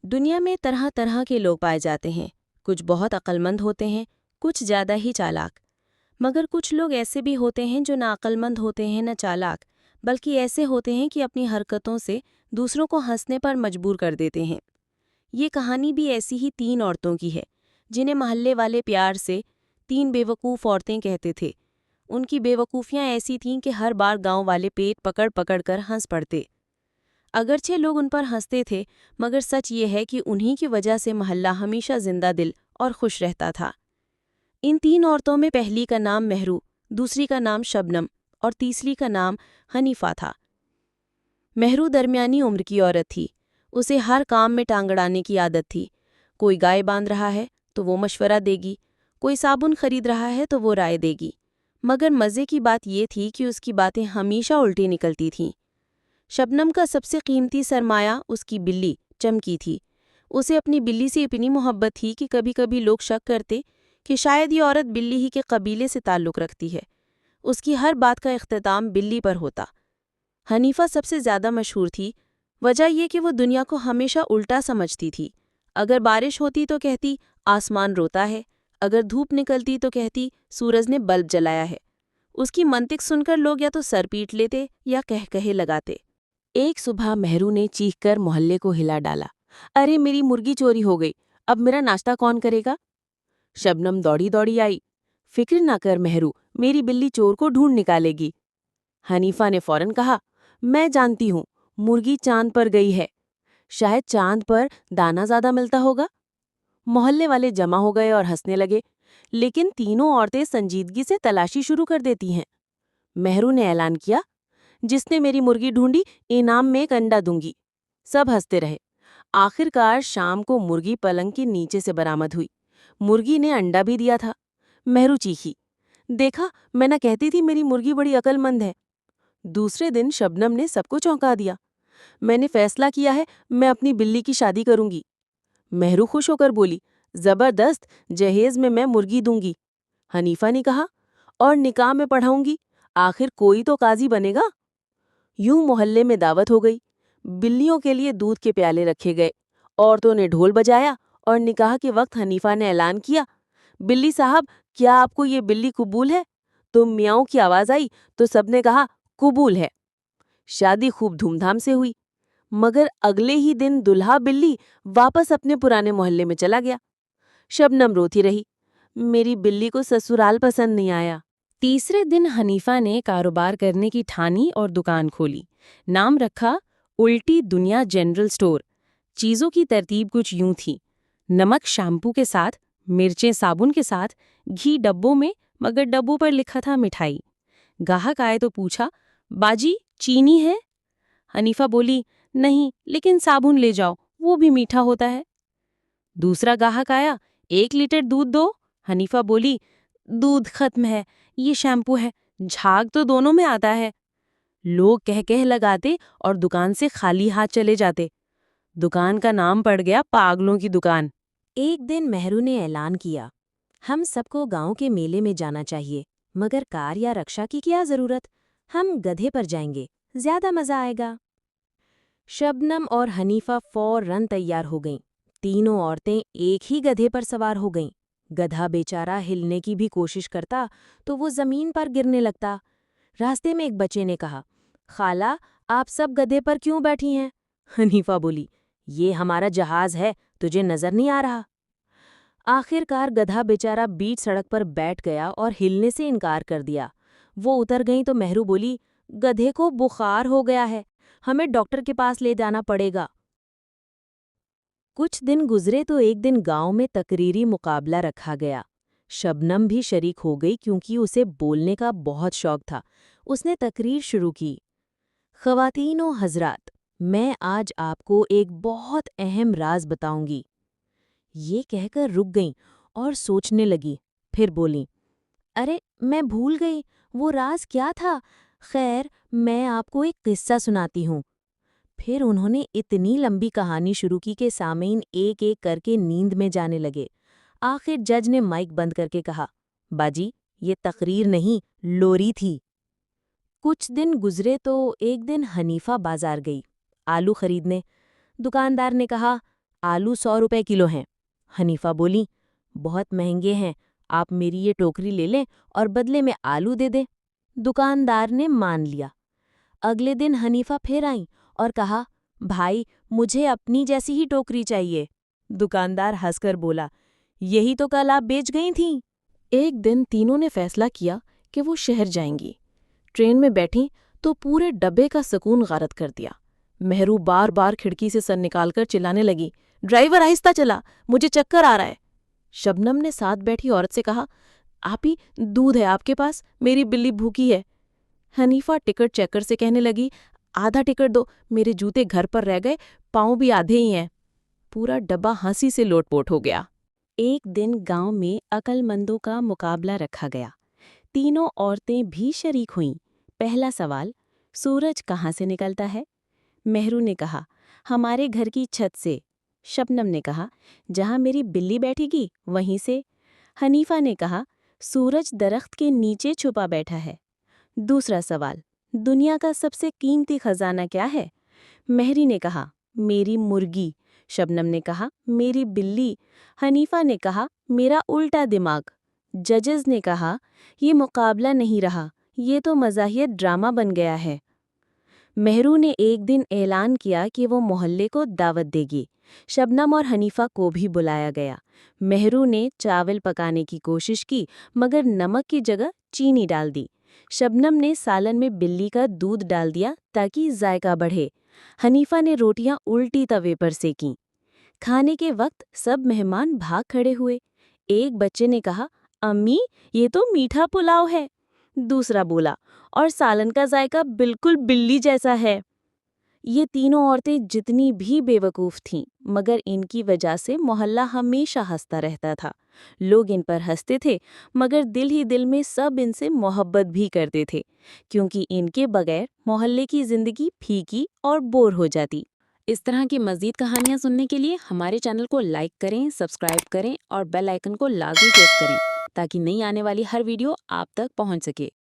دنیا میں طرح طرح کے لوگ پائے جاتے ہیں۔ کچھ بہت عقل مند ہوتے ہیں، کچھ زیادہ ہی چالاک۔ مگر کچھ لوگ ایسے بھی ہوتے ہیں جو نہ عقل مند ہوتے ہیں نہ چالاک، بلکہ ایسے ہوتے ہیں کہ اپنی حرکتوں سے دوسروں کو ہنسنے پر مجبور کر دیتے ہیں۔ یہ کہانی بھی ایسی ہی 3 عورتوں کی ہے، جنہیں محلے والے پیار سے 3 بیوقوف عورتیں کہتے تھے۔ ان کی بیوقوفیاں ایسی تھیں کہ ہر بار گاؤں والے پیٹ پکڑ پکڑ کر ہنس پڑتے۔ اگرچہ لوگ ان پر ہنستے تھے، مگر سچ یہ ہے کہ انہی کی وجہ سے محلہ ہمیشہ زندہ دل اور خوش رہتا تھا۔ ان 3 عورتوں میں پہلی کا نام مہرو، دوسری کا نام شبنم اور تیسری کا نام حنیفہ تھا۔ مہرو درمیانی عمر کی عورت تھی۔ اسے ہر کام میں ٹانگ اڑانے کی عادت تھی۔ کوئی گائے باندھ رہا ہے تو وہ مشورہ دے گی، کوئی صابن خرید رہا ہے تو وہ رائے دے گی۔ مگر مزے کی بات یہ تھی کہ اس کی باتیں ہمیشہ الٹی نکلتی تھیں۔ شبنم کا سب سے قیمتی سرمایہ اس کی بلی چمکی تھی۔ اسے اپنی بلی سے اتنی محبت تھی کہ کبھی کبھی لوگ شک کرتے کہ شاید یہ عورت بلی ہی کے قبیلے سے تعلق رکھتی ہے۔ اس کی ہر بات کا اختتام بلی پر ہوتا۔ حنیفہ سب سے زیادہ مشہور تھی۔ وجہ یہ کہ وہ دنیا کو ہمیشہ الٹا سمجھتی تھی۔ اگر بارش ہوتی تو کہتی آسمان روتا ہے، اگر دھوپ نکلتی تو کہتی سورج نے بلب جلایا ہے۔ اس کی منطق سن کر لوگ یا تو سر پیٹ لیتے یا کہے لگاتے۔ ایک صبح مہرو نے چیخ کر محلے کو ہلا ڈالا، ارے میری مرغی چوری ہو گئی، اب میرا ناشتہ کون کرے گا؟ شبنم دوڑی دوڑی آئی، فکر نہ کر مہرو، میری بلی چور کو ڈھونڈ نکالے گی۔ حنیفہ نے فوراً کہا، میں جانتی ہوں، مرغی چاند پر گئی ہے، شاید چاند پر دانا زیادہ ملتا ہوگا۔ محلے والے جمع ہو گئے اور ہنسنے لگے، لیکن تینوں عورتیں سنجیدگی سے تلاشی شروع کر دیتی ہیں۔ مہرو نے اعلان کیا، جس نے میری مرغی ڈھونڈی انعام میں ایک انڈا دوں گی۔ سب ہنستے رہے۔ آخر کار شام کو مرغی پلنگ کے نیچے سے برآمد ہوئی۔ مرغی نے انڈا بھی دیا تھا۔ مہرو چیخی، دیکھا، میں نہ کہتی تھی میری مرغی بڑی عقل مند ہے۔ دوسرے دن شبنم نے سب کو چونکا دیا، میں نے فیصلہ کیا ہے، میں اپنی بلی کی شادی کروں گی۔ مہرو خوش ہو کر بولی، زبردست، جہیز میں مرغی دوں گی۔ حنیفہ نے کہا، اور نکاح میں پڑھاؤں گی، آخر کوئی تو قاضی بنے گا۔ یوں محلے میں دعوت ہو گئی۔ بلیوں کے لیے دودھ کے پیالے رکھے گئے، عورتوں نے ڈھول بجایا اور نکاح کے وقت حنیفہ نے اعلان کیا، بلی صاحب، کیا آپ کو یہ بلی قبول ہے؟ تو میاؤں کی آواز آئی تو سب نے کہا قبول ہے۔ شادی خوب دھوم دھام سے ہوئی، مگر اگلے ہی دن دلہا بلی واپس اپنے پرانے محلے میں چلا گیا۔ شبنم روتی رہی، میری بلی کو سسرال پسند نہیں آیا۔ تیسرے دن حنیفہ نے کاروبار کرنے کی ٹھانی اور دکان کھولی۔ نام رکھا الٹی دنیا جنرل سٹور۔ چیزوں کی ترتیب کچھ یوں تھی، نمک شیمپو کے ساتھ، مرچیں صابن کے ساتھ، گھی ڈبوں میں، مگر ڈبوں پر لکھا تھا مٹھائی۔ گاہک آئے تو پوچھا، باجی چینی ہے؟ حنیفہ بولی، نہیں، لیکن صابن لے جاؤ، وہ بھی میٹھا ہوتا ہے۔ دوسرا گاہک آیا، 1 لیٹر دودھ دو۔ حنیفہ بولی، دودھ ختم ہے، یہ شیمپو ہے، جھاگ تو دونوں میں آتا ہے۔ لوگ کہہ لگاتے اور دکان سے خالی ہاتھ چلے جاتے۔ دکان کا نام پڑ گیا پاگلوں کی دکان۔ ایک دن مہرو نے اعلان کیا، ہم سب کو گاؤں کے میلے میں جانا چاہیے، مگر کار یا رکشا کی کیا ضرورت، ہم گدھے پر جائیں گے، زیادہ مزہ آئے گا۔ شبنم اور حنیفہ فوراً تیار ہو گئیں۔ تینوں عورتیں ایک ہی گدھے پر سوار ہو گئیں۔ گدھا بیچارہ ہلنے کی بھی کوشش کرتا تو وہ زمین پر گرنے لگتا۔ راستے میں ایک بچے نے کہا، خالہ، آپ سب گدھے پر کیوں بیٹھی ہیں؟ حنیفہ بولی، یہ ہمارا جہاز ہے، تجھے نظر نہیں آ رہا؟ آخر کار گدھا بیچارہ بیچ سڑک پر بیٹھ گیا اور ہلنے سے انکار کر دیا۔ وہ اتر گئیں تو مہرو بولی، گدھے کو بخار ہو گیا ہے، ہمیں ڈاکٹر کے پاس لے جانا پڑے گا۔ کچھ دن گزرے تو ایک دن گاؤں میں تقریری مقابلہ رکھا گیا۔ شبنم بھی شریک ہو گئی کیونکہ اسے بولنے کا بہت شوق تھا۔ اس نے تقریر شروع کی، خواتین و حضرات، میں آج آپ کو ایک بہت اہم راز بتاؤں گی۔ یہ کہہ کر رک گئیں اور سوچنے لگی، پھر بولیں، ارے میں بھول گئی، وہ راز کیا تھا؟ خیر، میں آپ کو ایک قصہ سناتی ہوں۔ پھر انہوں نے اتنی لمبی کہانی شروع کی کہ سامعین ایک ایک کر کے نیند میں جانے لگے۔ آخر جج نے مائک بند کر کے کہا، باجی، یہ تقریر نہیں، لوری تھی۔ کچھ دن گزرے تو ایک دن حنیفہ بازار گئی آلو خریدنے۔ دکاندار نے کہا، آلو 100 روپے کلو ہیں۔ حنیفہ بولی، بہت مہنگے ہیں، آپ میری یہ ٹوکری لے لیں اور بدلے میں آلو دے دیں۔ دکاندار نے مان لیا۔ اگلے دن حنیفہ پھر آئیں اور کہا، بھائی مجھے اپنی جیسی ہی ٹوکری چاہیے۔ دکاندار ہنس کر بولا، یہی تو کل آپ بیچ گئی تھیں۔ ایک دن تینوں نے فیصلہ کیا کہ وہ شہر جائیں گی۔ ٹرین میں بیٹھیں تو پورے ڈبے کا سکون غارت کر دیا۔ مہرو بار بار کھڑکی سے سر نکال کر چلانے لگی، ڈرائیور آہستہ چلا، مجھے چکر آ رہا ہے۔ شبنم نے ساتھ بیٹھی عورت سے کہا، آپی دودھ ہے آپ کے پاس؟ میری بلی بھوکی ہے۔ حنیفہ ٹکٹ چیکر سے کہنے لگی، آدھا ٹکٹ دو، میرے جوتے گھر پر رہ گئے، پاؤں بھی آدھے ہی ہیں۔ پورا ڈبہ ہنسی سے لوٹ پوٹ ہو گیا۔ ایک دن گاؤں میں عقل مندوں کا مقابلہ رکھا گیا۔ تینوں عورتیں بھی شریک ہوئیں۔ پہلا سوال، سورج کہاں سے نکلتا ہے؟ مہرو نے کہا، ہمارے گھر کی چھت سے۔ شبنم نے کہا، جہاں میری بلی بیٹھے گی وہیں سے۔ حنیفہ نے کہا، سورج درخت کے نیچے چھپا بیٹھا ہے۔ دوسرا سوال، دنیا کا سب سے قیمتی خزانہ کیا ہے؟ مہری نے کہا، میری مرغی۔ شبنم نے کہا، میری بلی۔ حنیفہ نے کہا، میرا الٹا دماغ۔ ججز نے کہا، یہ مقابلہ نہیں رہا، یہ تو مزاحیت ڈرامہ بن گیا ہے۔ مہرو نے ایک دن اعلان کیا کہ وہ محلے کو دعوت دے گی۔ شبنم اور حنیفہ کو بھی بلایا گیا۔ مہرو نے چاول پکانے کی کوشش کی مگر نمک کی جگہ چینی ڈال دی۔ شبنم نے سالن میں بلی کا دودھ ڈال دیا تاکہ ذائقہ بڑھے۔ حنیفہ نے روٹیاں الٹی توے پر سیکیں۔ کھانے کے وقت سب مہمان بھاگ کھڑے ہوئے۔ ایک بچے نے کہا، امی یہ تو میٹھا پلاؤ ہے۔ دوسرا بولا، اور سالن کا ذائقہ بالکل بلی جیسا ہے۔ یہ تینوں عورتیں جتنی بھی بے وقوف تھیں مگر ان کی وجہ سے محلہ ہمیشہ ہنستا رہتا تھا۔ لوگ ان پر ہنستے تھے مگر دل ہی دل میں سب ان سے محبت بھی کرتے تھے، کیونکہ ان کے بغیر محلے کی زندگی پھیکی اور بور ہو جاتی۔ اس طرح کی مزید کہانیاں سننے کے لیے ہمارے چینل کو لائک کریں، سبسکرائب کریں اور بیل آئیکن کو لازمی پریس کریں تاکہ نئی آنے والی ہر ویڈیو آپ تک پہنچ سکے۔